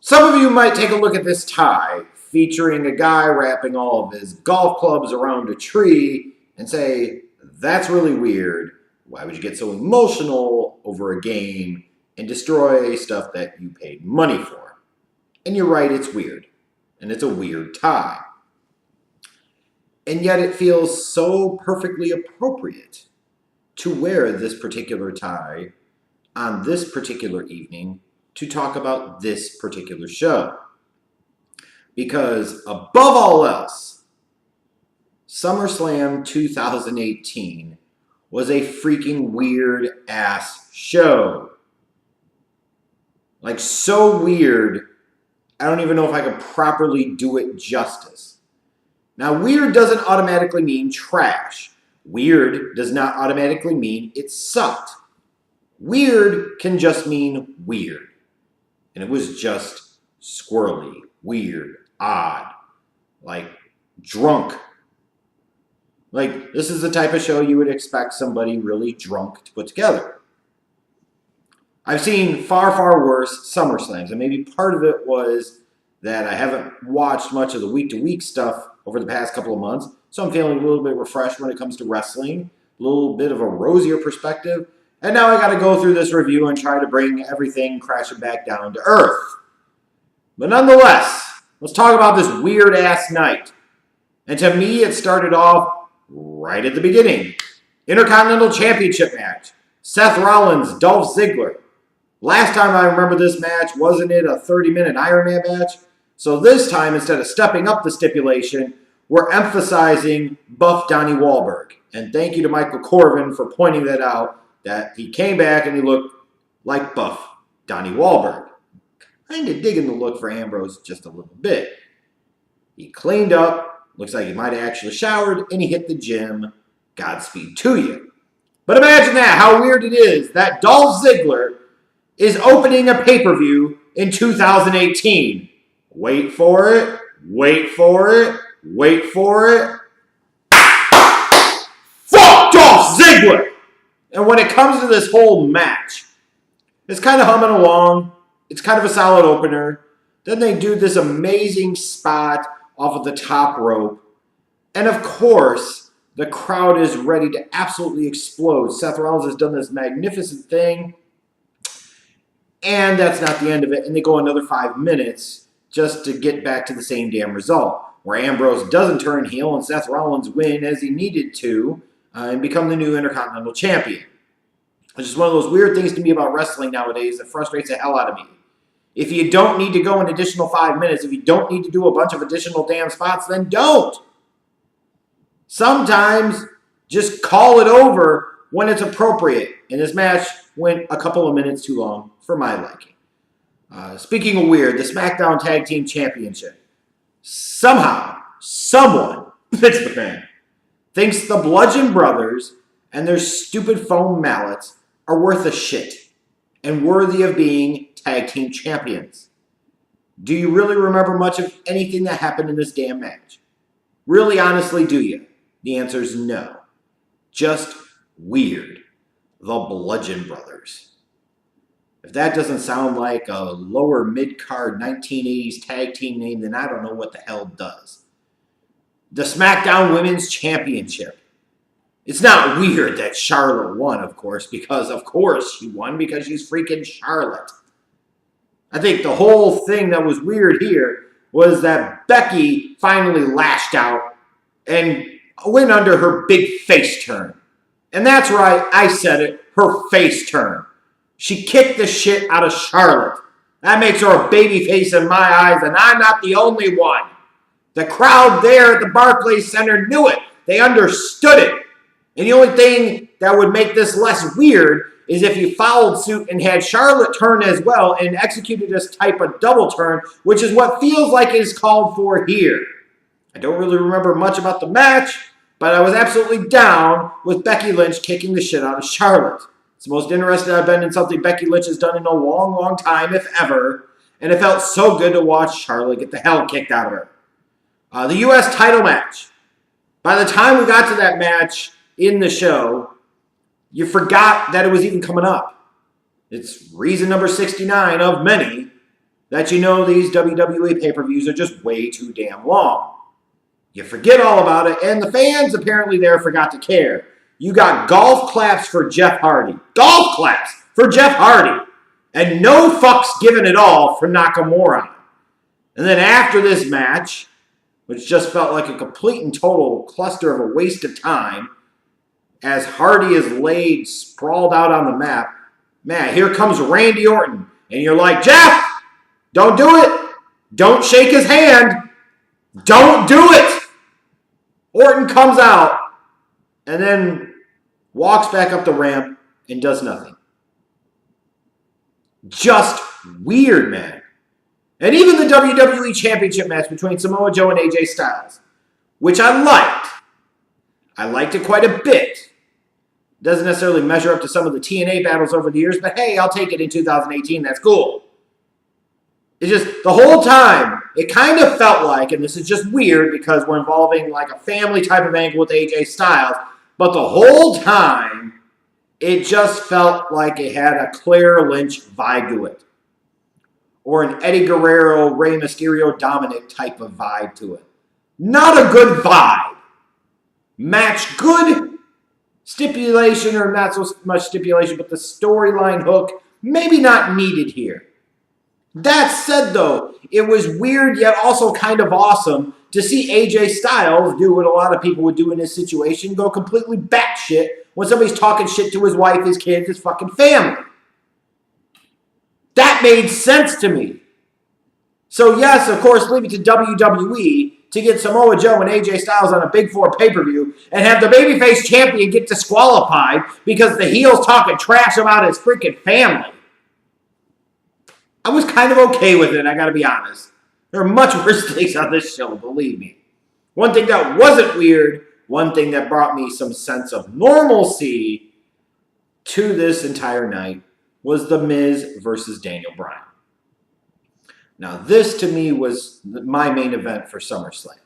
Some of you might take a look at this tie featuring a guy wrapping all of his golf clubs around a tree and say, that's really weird. Why would you get so emotional over a game and destroy stuff that you paid money for? And you're right, it's weird. And it's a weird tie. And yet it feels so perfectly appropriate to wear this particular tie on this particular evening to talk about this particular show. Because above all else, Summerslam 2018 was a freaking weird ass show. Like, so weird, I don't even know if I could properly do it justice. Now, weird doesn't automatically mean trash. Weird does not automatically mean it sucked. Weird can just mean weird. And it was just squirrely, weird, odd, like drunk. Like, this is the type of show you would expect somebody really drunk to put together. I've seen far, far worse SummerSlams, and maybe part of it was that I haven't watched much of the week-to-week stuff over the past couple of months, so I'm feeling a little bit refreshed when it comes to wrestling, a little bit of a rosier perspective, and now I got to go through this review and try to bring everything crashing back down to earth. But nonetheless, let's talk about this weird-ass night. And to me, it started off right at the beginning. Intercontinental Championship match. Seth Rollins, Dolph Ziggler. Last time I remember this match, wasn't it a 30-minute Iron Man match? So this time, instead of stepping up the stipulation, we're emphasizing Buff Donnie Wahlberg. And thank you to Michael Corvin for pointing that out, that he came back and he looked like Buff Donnie Wahlberg. Kind of digging the look for Ambrose just a little bit. He cleaned up, looks like he might have actually showered, and he hit the gym. Godspeed to you. But imagine that, how weird it is that Dolph Ziggler is opening a pay-per-view in 2018. Wait for it, wait for it, wait for it. Fuck Dolph Ziggler! And when it comes to this whole match, it's kind of humming along. It's kind of a solid opener. Then they do this amazing spot off of the top rope. And of course, the crowd is ready to absolutely explode. Seth Rollins has done this magnificent thing. And that's not the end of it. And they go another 5 minutes just to get back to the same damn result, where Ambrose doesn't turn heel and Seth Rollins win as he needed to and become the new Intercontinental Champion. It's just one of those weird things to me about wrestling nowadays that frustrates the hell out of me. If you don't need to go an additional 5 minutes, if you don't need to do a bunch of additional damn spots, then don't. Sometimes just call it over when it's appropriate. And this match went a couple of minutes too long for my liking. Speaking of weird, the SmackDown Tag Team Championship. Somehow, someone, Vince McMahon, thinks the Bludgeon Brothers and their stupid foam mallets are worth a shit and worthy of being tag team champions. Do you really remember much of anything that happened in this damn match? Really, honestly, do you? The answer is no. Just weird. The Bludgeon Brothers. If that doesn't sound like a lower mid-card 1980s tag team name, then I don't know what the hell does. The SmackDown Women's Championship. It's not weird that Charlotte won, of course, because of course she won because she's freaking Charlotte. I think the whole thing that was weird here was that Becky finally lashed out and went under her big face turn. And that's right, I said it, her face turn. She kicked the shit out of Charlotte. That makes her a baby face in my eyes, and I'm not the only one. The crowd there at the Barclays Center knew it. They understood it. And the only thing that would make this less weird is if you followed suit and had Charlotte turn as well and executed this type of double turn, which is what feels like it is called for here. I don't really remember much about the match, but I was absolutely down with Becky Lynch kicking the shit out of Charlotte. It's the most interested I've been in something Becky Lynch has done in a long, long time, if ever, and it felt so good to watch Charlotte get the hell kicked out of her. The U.S. title match. By the time we got to that match in the show, you forgot that it was even coming up. It's reason number 69 of many that you know these WWE pay-per-views are just way too damn long. You forget all about it, and the fans apparently there forgot to care. You got golf claps for Jeff Hardy. Golf claps for Jeff Hardy. And no fucks given at all for Nakamura. And then after this match, which just felt like a complete and total cluster of a waste of time, as Hardy is laid sprawled out on the map, man, here comes Randy Orton. And you're like, Jeff, don't do it. Don't shake his hand. Don't do it. Orton comes out and then walks back up the ramp and does nothing. Just weird, man. And even the WWE Championship match between Samoa Joe and AJ Styles, which I liked it quite a bit. Doesn't necessarily measure up to some of the TNA battles over the years, but hey, I'll take it in 2018. That's cool. It's just the whole time, it kind of felt like, and this is just weird because we're involving like a family type of angle with AJ Styles, but the whole time, it just felt like it had a Claire Lynch vibe to it. Or an Eddie Guerrero, Rey Mysterio, Dominic type of vibe to it. Not a good vibe. Match good. Stipulation, or not so much stipulation, but the storyline hook, maybe not needed here. That said, though, it was weird yet also kind of awesome to see AJ Styles do what a lot of people would do in this situation, go completely batshit when somebody's talking shit to his wife, his kids, his fucking family. That made sense to me. So yes, of course, leave it to WWE to get Samoa Joe and AJ Styles on a Big Four pay-per-view and have the babyface champion get disqualified because the heel's talking trash about his freaking family. I was kind of okay with it, I gotta be honest. There are much worse things on this show, believe me. One thing that wasn't weird, one thing that brought me some sense of normalcy to this entire night was The Miz versus Daniel Bryan. Now, this to me was my main event for SummerSlam.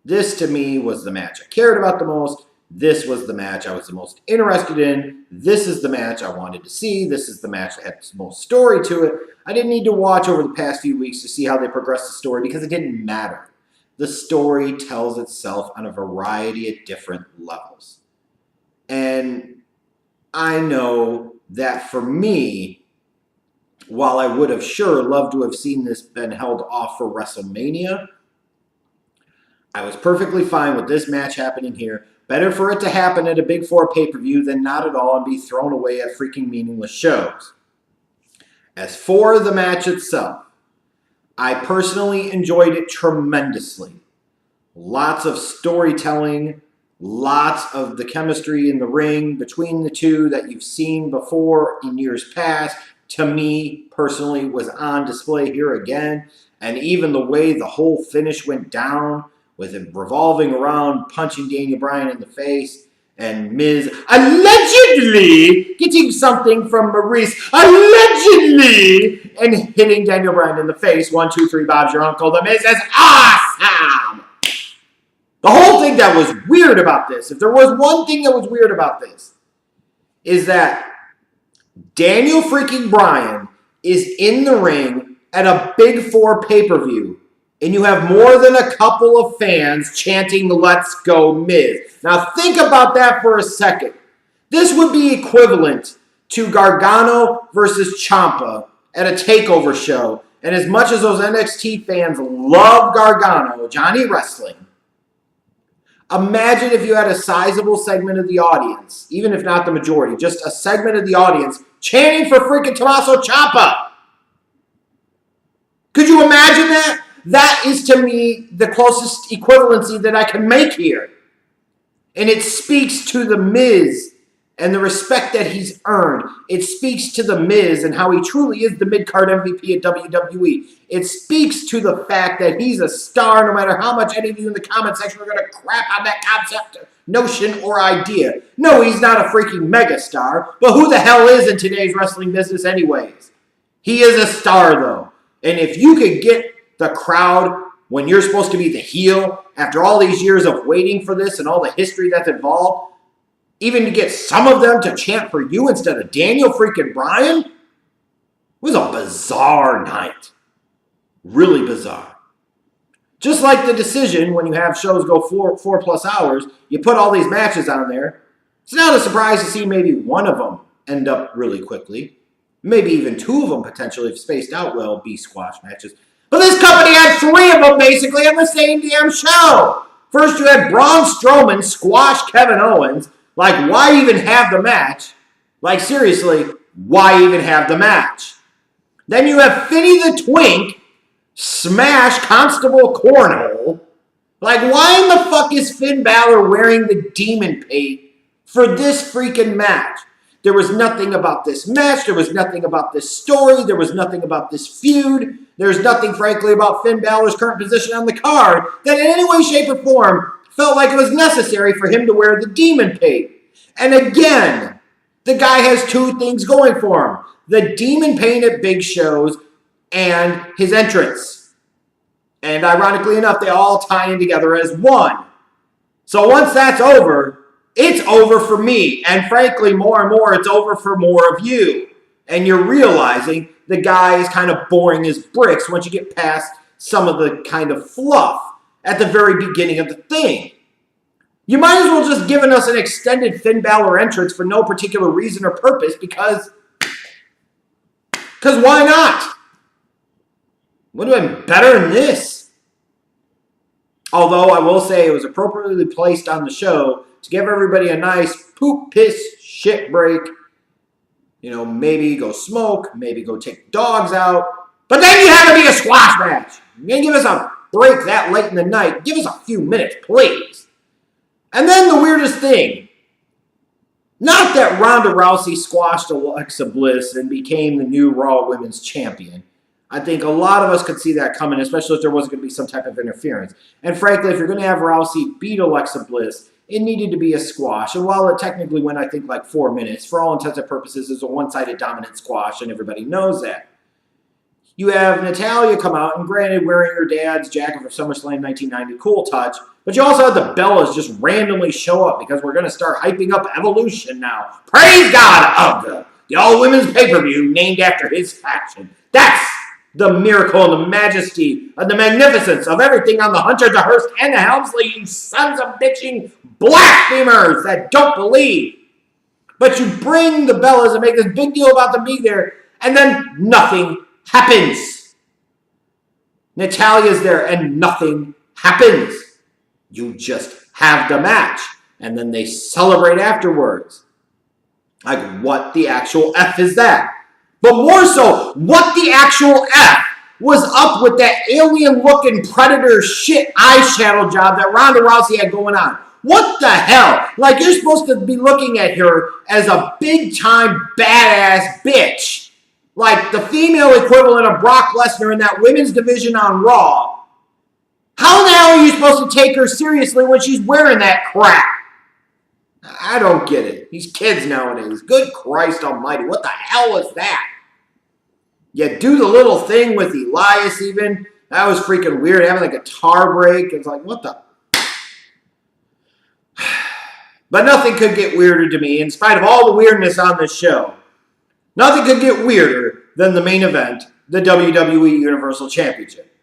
This to me was the match I cared about the most. This was the match I was the most interested in. This is the match I wanted to see. This is the match that had the most story to it. I didn't need to watch over the past few weeks to see how they progressed the story because it didn't matter. The story tells itself on a variety of different levels. And I know that for me, while I would have sure loved to have seen this been held off for WrestleMania, I was perfectly fine with this match happening here. Better for it to happen at a Big Four pay-per-view than not at all and be thrown away at freaking meaningless shows. As for the match itself, I personally enjoyed it tremendously. Lots of storytelling, lots of the chemistry in the ring between the two that you've seen before in years past, to me personally was on display here again. And even the way the whole finish went down, with him revolving around, punching Daniel Bryan in the face, and Miz allegedly getting something from Maurice, allegedly, and hitting Daniel Bryan in the face. 1, 2, 3, Bob's your uncle. The Miz is awesome. The whole thing that was weird about this, if there was one thing that was weird about this, is that Daniel freaking Bryan is in the ring at a Big Four pay-per-view, and you have more than a couple of fans chanting, "Let's go, Miz." Now think about that for a second. This would be equivalent to Gargano versus Ciampa at a TakeOver show. And as much as those NXT fans love Gargano, Johnny Wrestling, imagine if you had a sizable segment of the audience, even if not the majority, just a segment of the audience chanting for freaking Tommaso Ciampa. Could you imagine that? That is, to me, the closest equivalency that I can make here. And it speaks to The Miz and the respect that he's earned. It speaks to The Miz and how he truly is the mid-card MVP at WWE. It speaks to the fact that he's a star, no matter how much any of you in the comment section are going to crap on that concept, notion, or idea. No, he's not a freaking megastar, but who the hell is in today's wrestling business anyways? He is a star, though. And if you could get the crowd, when you're supposed to be the heel, after all these years of waiting for this and all the history that's involved, even to get some of them to chant for you instead of Daniel freaking Bryan, it was a bizarre night. Really bizarre. Just like the decision when you have shows go 4+ hours, you put all these matches on there. It's not a surprise to see maybe one of them end up really quickly. Maybe even two of them potentially, if spaced out well, be squash matches. But this company had three of them basically on the same damn show. First, you had Braun Strowman squash Kevin Owens. Like, why even have the match? Like, seriously, why even have the match? Then you have Finny the Twink smash Constable Cornhole. Like, why in the fuck is Finn Balor wearing the demon paint for this freaking match? There was nothing about this match. There was nothing about this story. There was nothing about this feud. There's nothing, frankly, about Finn Balor's current position on the card that in any way, shape, or form felt like it was necessary for him to wear the demon paint. And again, the guy has two things going for him. The demon paint at big shows and his entrance. And ironically enough, they all tie in together as one. So once that's over, it's over for me. And frankly, more and more, it's over for more of you. And you're realizing the guy is kind of boring as bricks once you get past some of the kind of fluff at the very beginning of the thing. You might as well just given us an extended Finn Balor entrance for no particular reason or purpose because why not? Would have been better than this. Although I will say it was appropriately placed on the show to give everybody a nice poop, piss, shit break. You know, maybe go smoke, maybe go take dogs out. But then you have to be a squash match. You can't give us a break that late in the night. Give us a few minutes, please. And then the weirdest thing. Not that Ronda Rousey squashed Alexa Bliss and became the new Raw Women's Champion. I think a lot of us could see that coming, especially if there wasn't going to be some type of interference. And frankly, if you're going to have Rousey beat Alexa Bliss, it needed to be a squash. And while it technically went, I think, like 4 minutes, for all intents and purposes, it's a one-sided dominant squash, and everybody knows that. You have Natalya come out, and granted, wearing her dad's jacket for SummerSlam 1990, cool touch. But you also have the Bellas just randomly show up because we're going to start hyping up Evolution now. Praise God of the all-women's pay-per-view named after his faction. That's the miracle and the majesty and the magnificence of everything on the Hunter, the Hearst, and the Helmsley, you sons of bitching blasphemers that don't believe. But you bring the Bellas and make this big deal about them being there, and then nothing happens. Natalya's there and nothing happens. You just have the match, and then they celebrate afterwards. Like, what the actual F is that? But more so, what the actual F was up with that alien-looking predator shit eyeshadow job that Ronda Rousey had going on? What the hell? Like, you're supposed to be looking at her as a big-time badass bitch. Like the female equivalent of Brock Lesnar in that women's division on Raw. How the hell are you supposed to take her seriously when she's wearing that crap? I don't get it. These kids nowadays. Good Christ almighty. What the hell was that? You do the little thing with Elias even. That was freaking weird. Having a guitar break. It's like, what the? But nothing could get weirder to me in spite of all the weirdness on this show. Nothing could get weirder than the main event, the WWE Universal Championship.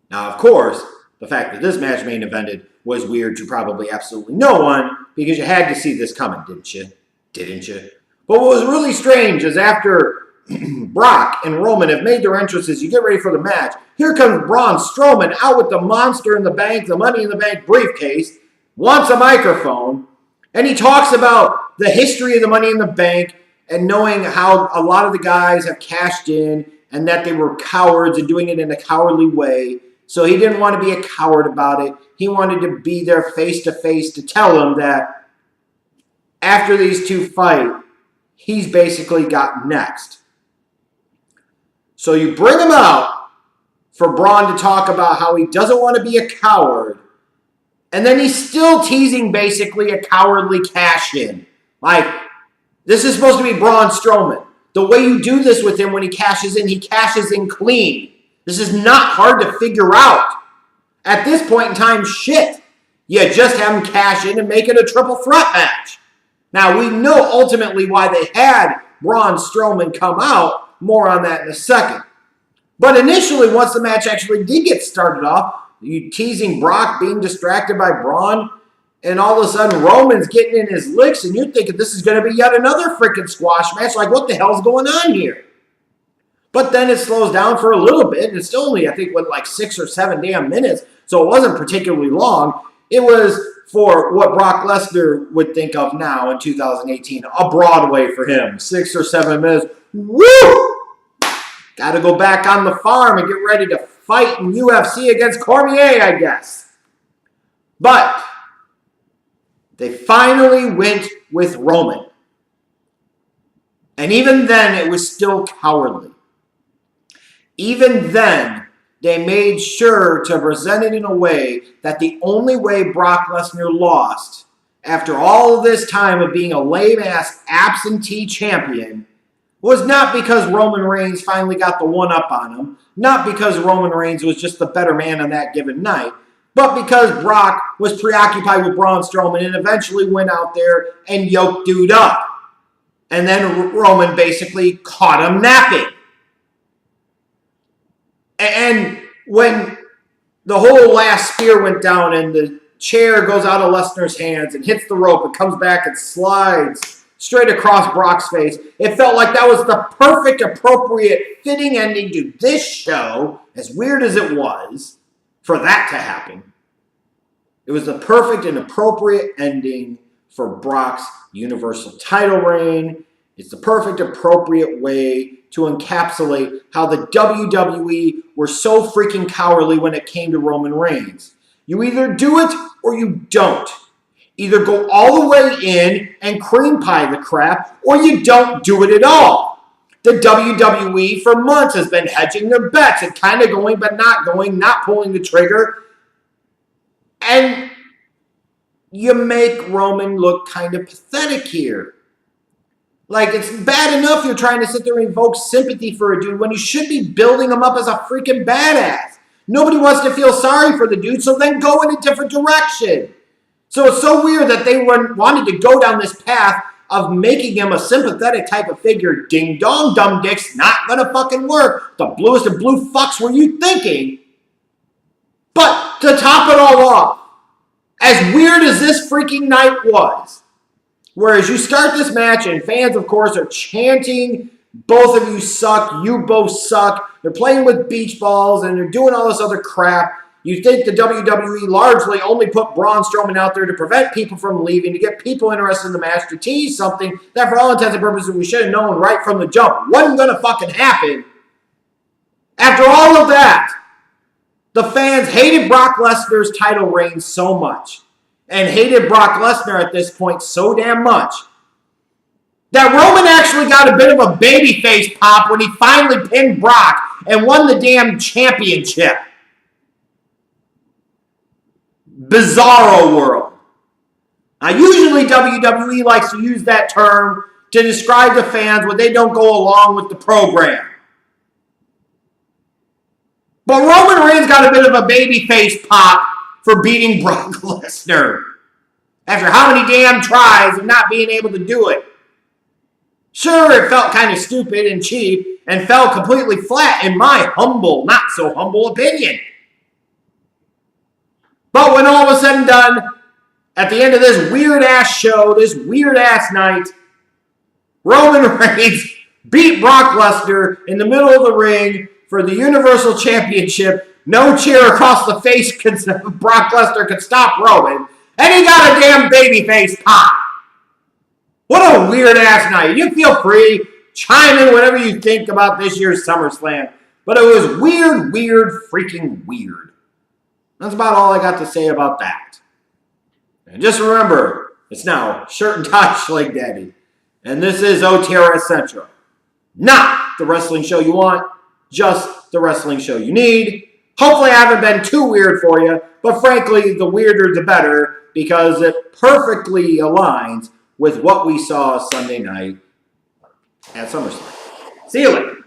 Now, of course, the fact that this match main evented was weird to probably absolutely no one because you had to see this coming, didn't you? Didn't you? But what was really strange is after Brock and Roman have made their entrances, you get ready for the match. Here comes Braun Strowman out with the Monster in the Bank, the Money in the Bank briefcase, wants a microphone, and he talks about the history of the Money in the Bank and knowing how a lot of the guys have cashed in and that they were cowards and doing it in a cowardly way. So he didn't want to be a coward about it. He wanted to be there face-to-face to tell them that after these two fight, he's basically got next. So you bring him out for Braun to talk about how he doesn't want to be a coward, and then he's still teasing basically a cowardly cash-in. Like, this is supposed to be Braun Strowman. The way you do this with him when he cashes in clean. This is not hard to figure out. At this point in time, shit. You just have him cash in and make it a triple threat match. Now, we know ultimately why they had Braun Strowman come out. More on that in a second. But initially, once the match actually did get started off, you teasing Brock, being distracted by Braun, and all of a sudden Roman's getting in his licks, and you're thinking this is going to be yet another freaking squash match. Like, what the hell's going on here? But then it slows down for a little bit, and it's still only, I think, like 6 or 7 damn minutes, so it wasn't particularly long. It was for what Brock Lesnar would think of now in 2018, a Broadway for him. 6 or 7 minutes. Woo! Got to go back on the farm and get ready to fight in UFC against Cormier, I guess. But they finally went with Roman. And even then, it was still cowardly. Even then, they made sure to present it in a way that the only way Brock Lesnar lost, after all of this time of being a lame-ass absentee champion, was not because Roman Reigns finally got the one-up on him, not because Roman Reigns was just the better man on that given night, but because Brock was preoccupied with Braun Strowman and eventually went out there and yoked dude up. And then Roman basically caught him napping. And when the whole last spear went down and the chair goes out of Lesnar's hands and hits the rope and comes back and slides straight across Brock's face, it felt like that was the perfect, appropriate, fitting ending to this show, as weird as it was, for that to happen. It was the perfect and appropriate ending for Brock's Universal title reign. It's the perfect, appropriate way to encapsulate how the WWE were so freaking cowardly when it came to Roman Reigns. You either do it or you don't. Either go all the way in and cream pie the crap, or you don't do it at all. The WWE for months has been hedging their bets and kind of going but not going, not pulling the trigger. And you make Roman look kind of pathetic here. Like, it's bad enough you're trying to sit there and evoke sympathy for a dude when you should be building him up as a freaking badass. Nobody wants to feel sorry for the dude, so then go in a different direction. So it's so weird that they wanted to go down this path of making him a sympathetic type of figure. Ding dong, dumb dicks, not gonna fucking work. The bluest of blue fucks were you thinking? But to top it all off, as weird as this freaking night was, whereas you start this match and fans, of course, are chanting, both of you suck, you both suck. They're playing with beach balls and they're doing all this other crap. You think the WWE largely only put Braun Strowman out there to prevent people from leaving, to get people interested in the match, to tease something that for all intents and purposes we should have known right from the jump wasn't going to fucking happen. After all of that, the fans hated Brock Lesnar's title reign so much, and hated Brock Lesnar at this point so damn much, that Roman actually got a bit of a babyface pop when he finally pinned Brock and won the damn championship. Bizarro world. Now, usually WWE likes to use that term to describe to fans when they don't go along with the program. But Roman Reigns got a bit of a babyface pop for beating Brock Lesnar after how many damn tries of not being able to do it. Sure, it felt kind of stupid and cheap and fell completely flat in my humble, not so humble opinion. But when all was said and done, at the end of this weird-ass show, this weird-ass night, Roman Reigns beat Brock Lesnar in the middle of the ring for the Universal Championship. No chair across the face Brock Lesnar could stop Roman. And he got a damn babyface pop. What a weird-ass night. You feel free. Chime in whatever you think about this year's SummerSlam. But it was weird, freaking weird. That's about all I got to say about that. And just remember, it's now Shirt and Tie Schleg Daddy. And this is Otera Central. Not the wrestling show you want, just the wrestling show you need. Hopefully I haven't been too weird for you, but frankly, the weirder the better, because it perfectly aligns with what we saw Sunday night at SummerSlam. See you later.